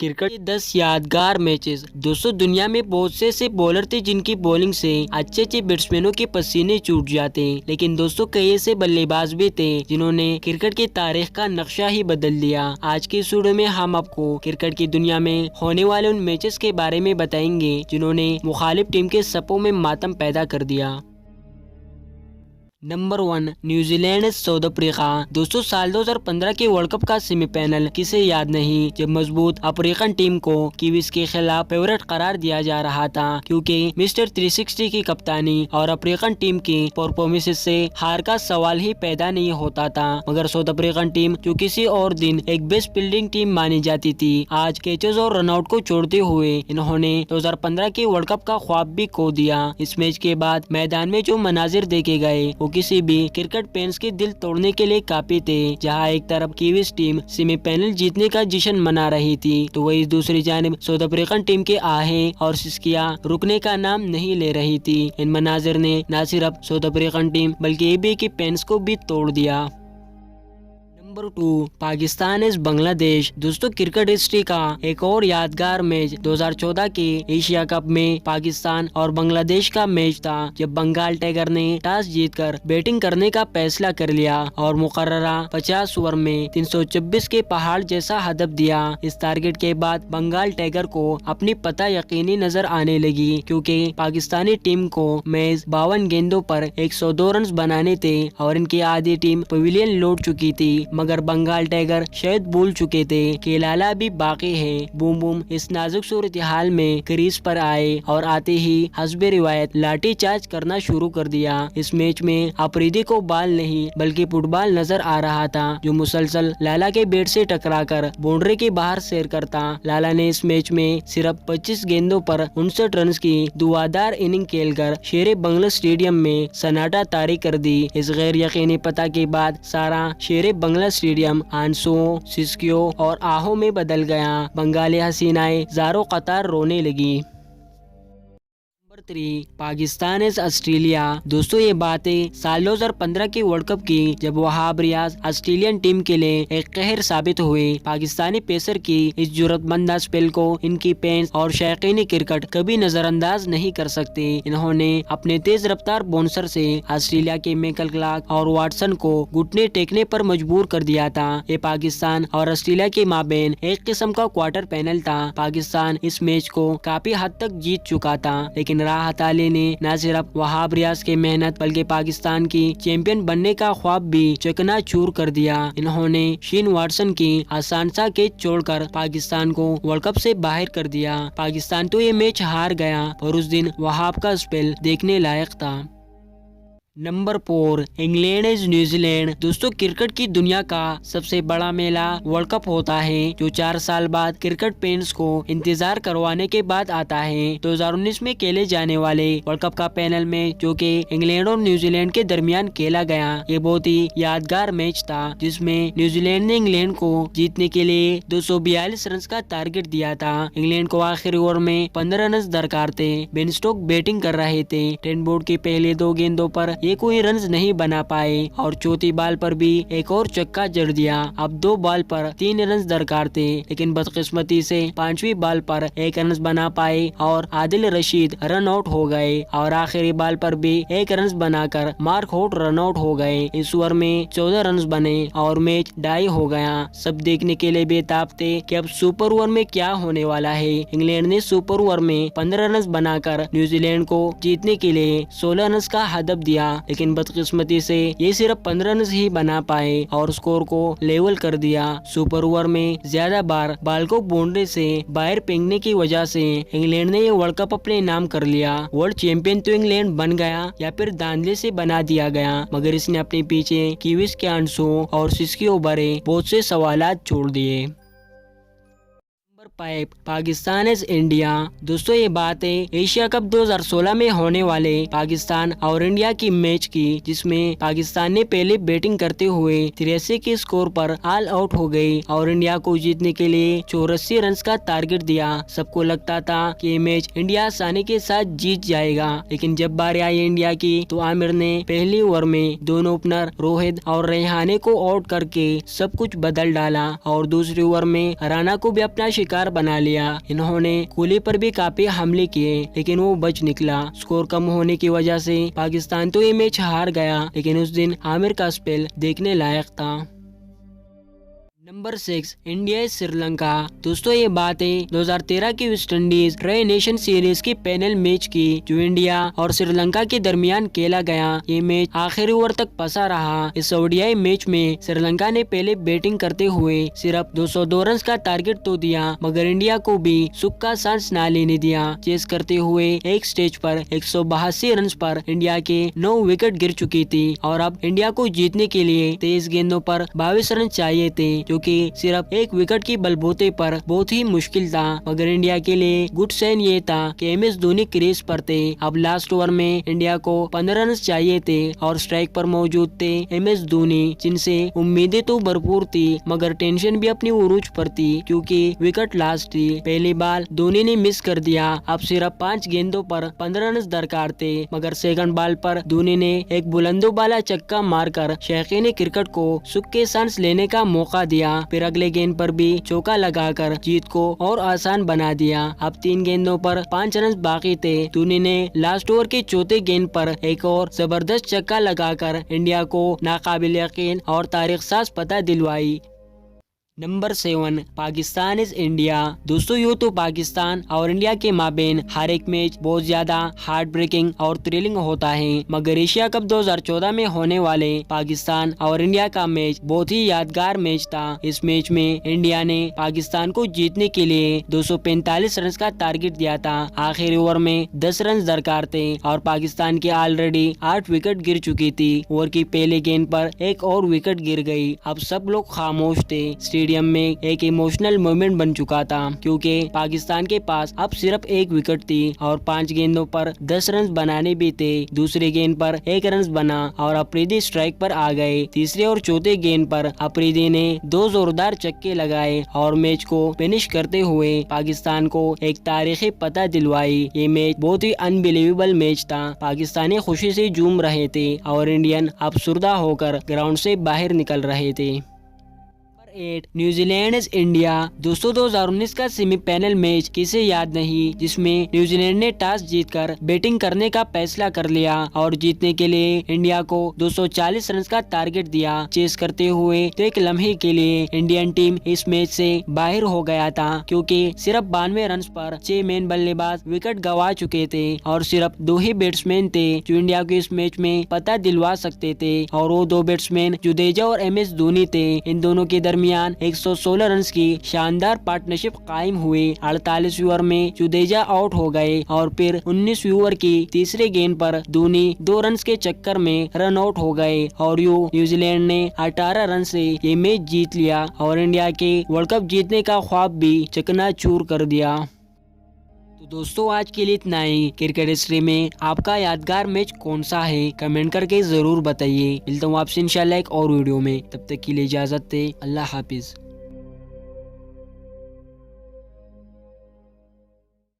Cricket के 10 यादगार matches. दोस्तों, दुनिया में बहुत से ऐसे बॉलर थे जिनकी बॉलिंग से अच्छे अच्छे बैट्समैनों के पसीने छूट जाते, लेकिन दोस्तों कई ऐसे बल्लेबाज भी थे जिन्होंने क्रिकेट की तारीख का नक्शा ही बदल दिया। आज के इस वीडियो में हम आपको क्रिकेट की दुनिया में होने वाले उन मैचेस के बारे में बताएंगे जिन्होंने मुखालिफ टीम के सपों में मातम पैदा कर दिया। Number 1, New Zealand south Africa. दोस्तों, साल 2015 के वर्ल्ड कप का सेमीफाइनल किसे याद नहीं, जब मजबूत अफ्रीकन टीम को कीवीज के खिलाफ फेवरेट करार दिया जा रहा था, क्योंकि मिस्टर 360 की कप्तानी और अफ्रीकन टीम की परफॉर्मेंस से हार का सवाल ही पैदा नहीं होता था। मगर साउथ अफ्रीकन टीम जो किसी और दिन एक बेस्ट फील्डिंग टीम मानी जाती थी, आज कैचेस और रनआउट को छोड़ते हुए इन्होंने 2015 के वर्ल्ड कप का ख्वाब भी खो दिया। इस मैच के बाद मैदान में जो मनाजिर देखे गए वो किसी भी क्रिकेट फैंस के दिल तोड़ने के लिए काफी थे। जहां एक तरफ कीवीज टीम सेमीफाइनल जीतने का जश्न मना रही थी, तो वही दूसरी जानिब साउथ अफ्रीकन टीम के आहें और सिसकियां रुकने का नाम नहीं ले रही थी। इन मनाजिर ने न सिर्फ साउथ अफ्रीकन टीम बल्कि एबी के फैंस को भी तोड़ दिया। नंबर 2, पाकिस्तान इस बांग्लादेश। दोस्तों, क्रिकेट हिस्ट्री का एक और यादगार मैच 2014 के एशिया कप में पाकिस्तान और बांग्लादेश का मैच था, जब बंगाल टाइगर ने टॉस जीतकर बैटिंग करने का फैसला कर लिया और मुकर्ररा 50 ओवर में 326 के पहाड़ जैसा हदफ दिया। इस टारगेट के बाद बंगाल टाइगर को अपनी पता यकीनी नजर आने लगी, क्योंकि पाकिस्तानी टीम को मैच 52 गेंदों पर 102 रन बनाने थे और इनकी आधी टीम पवेलियन लौट चुकी थी। मगर बंगाल टाइगर शायद भूल चुके थे कि लाला भी बाकी है। बूम बूम इस नाजुक सूरत हाल में क्रीज पर आए और आते ही हस्बे रिवायत लाठी चार्ज करना शुरू कर दिया। इस मैच में अफरीदी को बॉल नहीं बल्कि फुटबॉल नजर आ रहा था, जो मुसलसल लाला के बैट से टकराकर बाउंड्री के बाहर सैर करता। लाला ने इस मैच में सिर्फ 25 गेंदों पर 59 रन की दुआदार इनिंग खेलकर शेरे बंगला स्टेडियम में सन्नाटा तारी कर दी। इस गैर यकीनी पता के बाद सारा शेरे बंगला स्टेडियम आंसुओं, सिसकियों और आहों में बदल गया। बंगाली हसीनाएं ज़ारों कतार रोने लगी। नंबर 3, पाकिस्तान इस ऑस्ट्रेलिया। दोस्तों, ये बातें साल 2015 के वर्ल्ड कप की, जब वहाब रियाज ऑस्ट्रेलियन टीम के लिए एक कहर साबित हुए। पाकिस्तानी पेसर की इस जुर्रतमंद स्पेल को इनकी फैंस और शौकीन क्रिकेट कभी नजरअंदाज नहीं कर सकते। इन्होंने अपने तेज रफ्तार बाउंसर से ऑस्ट्रेलिया के मैकल क्लार्क और वाटसन को घुटने टेकने पर मजबूर कर दिया था। ये पाकिस्तान और ऑस्ट्रेलिया के माबेन एक किस्म का क्वार्टर फाइनल था। पाकिस्तान इस मैच को काफी हद तक जीत चुका था, लेकिन राहत अली ने न सिर्फ वहाब रियाज की मेहनत बल्कि पाकिस्तान की चैंपियन बनने का ख्वाब भी चकनाचूर कर दिया। इन्होंने शेन वाटसन की आसान सा कैच छोड़कर पाकिस्तान को वर्ल्ड कप से बाहर कर दिया। पाकिस्तान तो ये मैच हार गया, और उस दिन वहाब का स्पेल देखने लायक था। Number 4, England is New Zealand. दोस्तों, क्रिकेट की दुनिया का सबसे बड़ा मेला वर्ल्ड कप होता है, जो 4 साल बाद क्रिकेट फैंस को इंतजार करवाने के बाद आता है। 2019 में खेले जाने वाले वर्ल्ड कप का पैनल में, जो कि इंग्लैंड और न्यूजीलैंड के दरमियान खेला गया, ये बहुत ही यादगार मैच था, जिसमें न्यूजीलैंड ने इंग्लैंड को जीतने के लिए 242 रन का टारगेट दिया था। इंग्लैंड को आखिरी ओवर में 15 रन दरकार थे। बेन स्टोक बैटिंग कर रहे थे। ट्रेंट बोल्ट के पहले 2 गेंदों पर ये कोई रन नहीं बना पाए और चौथी बॉल पर भी एक और चक्का जड़ दिया। अब 2 बॉल पर 3 रन दरकार थे, लेकिन बदकिस्मती से 5वीं बॉल पर 1 रन बना पाए और आदिल रशीद रन आउट हो गए और आखिरी बॉल पर भी 1 रन बनाकर मार्क होट रन आउट हो गए। इस ओवर में 14 रन बने और मैच टाई हो गया। सब देखने के लिए बेताब थे कि अब सुपर ओवर में क्या होने वाला है। इंग्लैंड ने सुपर ओवर में 15 रन बनाकर न्यूजीलैंड को जीतने के लिए 16 रन का हदफ दिया, लेकिन बदकिस्मती से ये सिर्फ 15 रन ही बना पाए और स्कोर को लेवल कर दिया। सुपर ओवर में ज्यादा बार बॉल को बाउंड्री से बाहर फेंकने की वजह से इंग्लैंड ने ये वर्ल्ड कप अपने नाम कर लिया। वर्ल्ड चैंपियन तो इंग्लैंड बन गया या फिर धांधले से बना दिया गया, मगर इसने अपने पीछे कीवीज के आंसुओं और सिसकियों भरे बहुत से सवालात छोड़ दिए। 5, पाकिस्तान इज इंडिया। दोस्तों, ये बात है एशिया कप 2016 में होने वाले पाकिस्तान और इंडिया की मैच की, जिसमें पाकिस्तान ने पहले बैटिंग करते हुए 83 के स्कोर पर ऑल आउट हो गई और इंडिया को जीतने के लिए 84 रन का टारगेट दिया। सबको लगता था कि ये मैच इंडिया आसानी के साथ जीत जाएगा, लेकिन जब बारी आई इंडिया की तो आमिर ने पहली ओवर में दोनों ओपनर रोहित और रैहाने को आउट करके सब कुछ बदल डाला और दूसरी ओवर में राणा को भी अपना शिकार शिकार बना लिया। इन्होंने कोहली पर भी काफी हमले किए लेकिन वो बच निकला। स्कोर कम होने की वजह से पाकिस्तान तो ये मैच हार गया, लेकिन उस दिन आमिर का स्पेल देखने लायक था। Number 6 India Sri Lanka. दोस्तों ये बात है 2013 की West Indies tri nation series की पैनल मैच की, जो इंडिया और श्रीलंका के दरमियान खेला गया। ये मैच आखिरी ओवर तक फंसा रहा। इस ओडीआई मैच में श्रीलंका ने पहले बैटिंग करते हुए सिर्फ 202 रन का टारगेट तो दिया, मगर इंडिया को भी सुख का सांस ना लेने दिया। चेस करते हुए एक स्टेज पर 182 रन पर इंडिया के 9 विकेट गिर चुकी थी और अब इंडिया को जीतने के लिए 23 गेंदों पर 22 रन चाहिए थे, जो कि सिर्फ एक विकेट की बलबूते पर बहुत ही मुश्किल था। मगर इंडिया के लिए गुड साइन ये था कि एमएस धोनी क्रीज पर थे। अब लास्ट ओवर में इंडिया को 15 रन चाहिए थे और स्ट्राइक पर मौजूद थे एमएस धोनी, जिनसे उम्मीदें तो भरपूर थी मगर टेंशन भी अपनी उरूज पर थी, क्योंकि विकेट लास्ट थी। पहली बाल धोनी ने मिस कर दिया। अब सिर्फ 5 गेंदों पर 15 रन दरकार थे, मगर सेकंड बॉल पर धोनी ने एक बुलंदो वाला चक्का मारकर शौकीन क्रिकेट को सुख के सांस लेने का मौका दिया। फिर अगले गेंद पर भी चौका लगाकर जीत को और आसान बना दिया। अब 3 गेंदों पर 5 रन बाकी थे। धोनी ने लास्ट ओवर के चौथे गेंद पर एक और जबरदस्त चक्का लगाकर इंडिया को नाकाबिल यकीन और तारीख साज पता दिलवाई। Number 7 Pakistan is India. दोस्तों यूँ तो पाकिस्तान और इंडिया के माबेन हर एक मैच बहुत ज्यादा हार्ट ब्रेकिंग और थ्रिलिंग होता है, मगर एशिया कप 2014 में होने वाले पाकिस्तान और इंडिया का मैच बहुत ही यादगार मैच था। इस मैच में इंडिया ने पाकिस्तान को जीतने के लिए 245 रन का टारगेट दिया था। आखिरी ओवर में 10 रन दरकार थे और पाकिस्तान की ऑलरेडी 8 विकेट गिर चुकी थी। ओवर की पहले गेंद पर एक और विकेट गिर गई। अब सब लोग खामोश थे। स्टेडियम में एक इमोशनल मोमेंट बन चुका था, क्योंकि पाकिस्तान के पास अब सिर्फ एक विकेट थी और 5 गेंदों पर 10 रन बनाने भी थे। दूसरी गेंद पर 1 रन बना और अफरीदी स्ट्राइक पर आ गए। तीसरे और चौथे गेंद पर अफरीदी ने 2 जोरदार चक्के लगाए और मैच को फिनिश करते हुए पाकिस्तान को एक तारीखी पता दिलवाई। ये मैच बहुत ही अनबिलीवेबल मैच था। पाकिस्तानी खुशी से झूम रहे थे और इंडियन अफसुर्दा होकर ग्राउंड से बाहर निकल रहे थे। 8 न्यूजीलैंड इज इंडिया। दोस्तों 2019 का सेमीफाइनल मैच किसे याद नहीं, जिसमें न्यूजीलैंड ने टॉस जीतकर बैटिंग करने का फैसला कर लिया और जीतने के लिए इंडिया को 240 रन का टारगेट दिया। चेस करते हुए तो एक लम्हे के लिए इंडियन टीम इस मैच से बाहर हो गया था, क्योंकि सिर्फ 92 रन पर 6 मेन बल्लेबाज विकेट गंवा चुके थे और सिर्फ 2 ही बैट्समैन थे जो इंडिया को इस मैच में पता दिलवा सकते थे, और वो 2 बैट्समैन जडेजा और एमएस धोनी थे। इन दोनों के दरमियान 116 रन की शानदार पार्टनरशिप कायम हुई। 48 ओवर में जडेजा आउट हो गए और फिर 19 ओवर की तीसरे गेंद पर धोनी 2 रन के चक्कर में रन आउट हो गए और न्यूजीलैंड ने 18 रन से ये मैच जीत लिया और इंडिया के वर्ल्ड कप जीतने का ख्वाब भी चकनाचूर कर दिया। तो दोस्तों आज के लिए इतना ही। क्रिकेट हिस्ट्री में आपका यादगार मैच कौन सा है, कमेंट करके जरूर बताइए। मिलता हूँ आपसे इंशाल्लाह एक और वीडियो में। तब तक के लिए इजाजत दे। अल्लाह हाफिज।